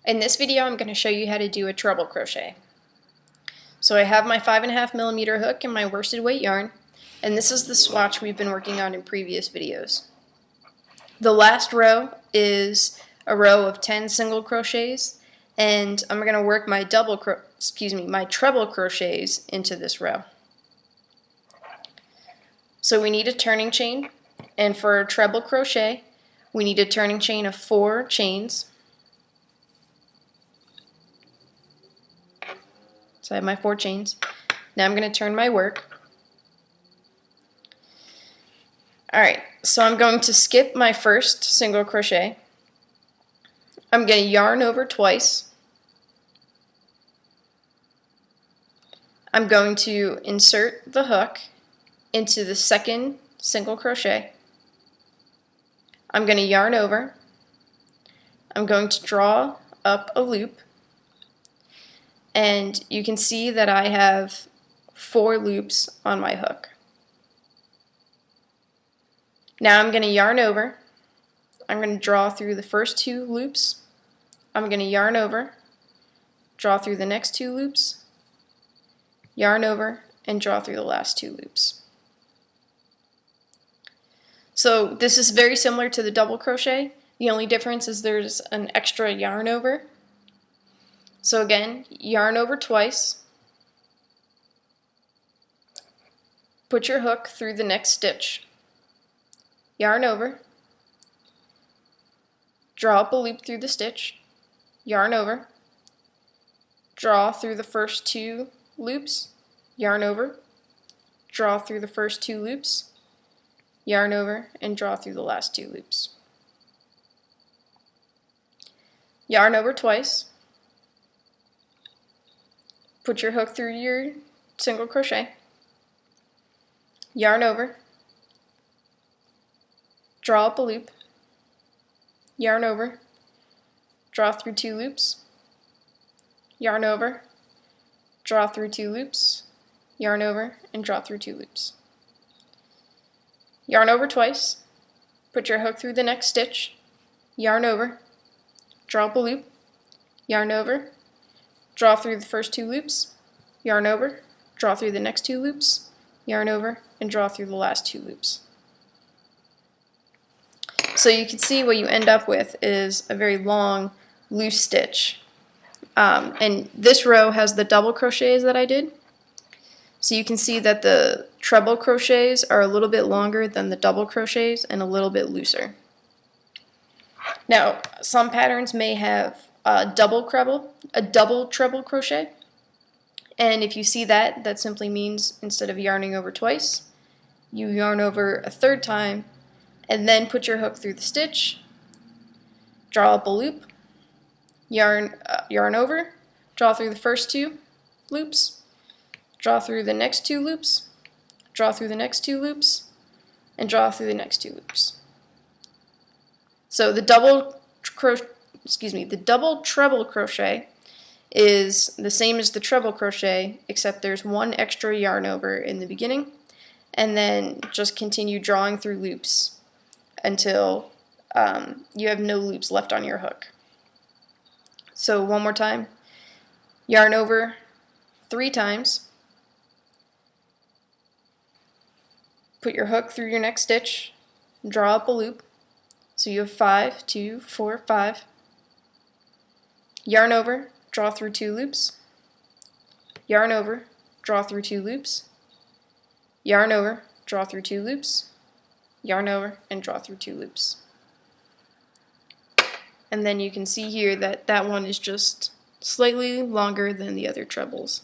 In this video, I'm going to show you how to do a treble crochet. So I have my 5.5mm hook and my worsted weight yarn, and this is the swatch we've been working on in previous videos. The last row is a row of 10 single crochets, and I'm going to work my my treble crochets into this row. So we need a turning chain, and for a treble crochet, we need a turning chain of 4 chains. So I have my 4 chains. Now I'm going to turn my work. Alright, so I'm going to skip my first single crochet. I'm going to yarn over twice. I'm going to insert the hook into the second single crochet. I'm going to yarn over. I'm going to draw up a loop. And you can see that I have 4 loops on my hook. Now I'm going to yarn over. I'm going to draw through the first 2 loops. I'm going to yarn over, draw through the next 2 loops, yarn over, and draw through the last 2 loops. So this is very similar to the double crochet. The only difference is there's an extra yarn over. So again, yarn over twice, put your hook through the next stitch, yarn over, draw up a loop through the stitch, yarn over, draw through the first 2 loops, yarn over, draw through the first 2 loops, yarn over, and draw through the last 2 loops. Yarn over twice, put your hook through your single crochet, yarn over, draw up a loop, yarn over, draw through 2 loops, yarn over, draw through 2 loops, yarn over, and draw through 2 loops. Yarn over twice, put your hook through the next stitch, yarn over, draw up a loop, yarn over, draw through the first 2 loops, yarn over, draw through the next 2 loops, yarn over, and draw through the last 2 loops. So you can see what you end up with is a very long loose stitch. And this row has the double crochets that I did. So you can see that the treble crochets are a little bit longer than the double crochets and a little bit looser. Now, some patterns may have a double treble crochet, and if you see that, that simply means instead of yarning over twice, you yarn over a 3rd time, and then put your hook through the stitch, draw up a loop, yarn over, draw through the first 2 loops, draw through the next 2 loops, draw through the next 2 loops, and draw through the next 2 loops. So the double treble crochet is the same as the treble crochet, except there's 1 extra yarn over in the beginning, and then just continue drawing through loops until you have no loops left on your hook. So one more time, yarn over 3 times, put your hook through your next stitch, draw up a loop, so you have 5, 2, 4, 5, yarn over, draw through 2 loops, yarn over, draw through 2 loops, yarn over, draw through 2 loops, yarn over, and draw through 2 loops. And then you can see here that that one is just slightly longer than the other trebles.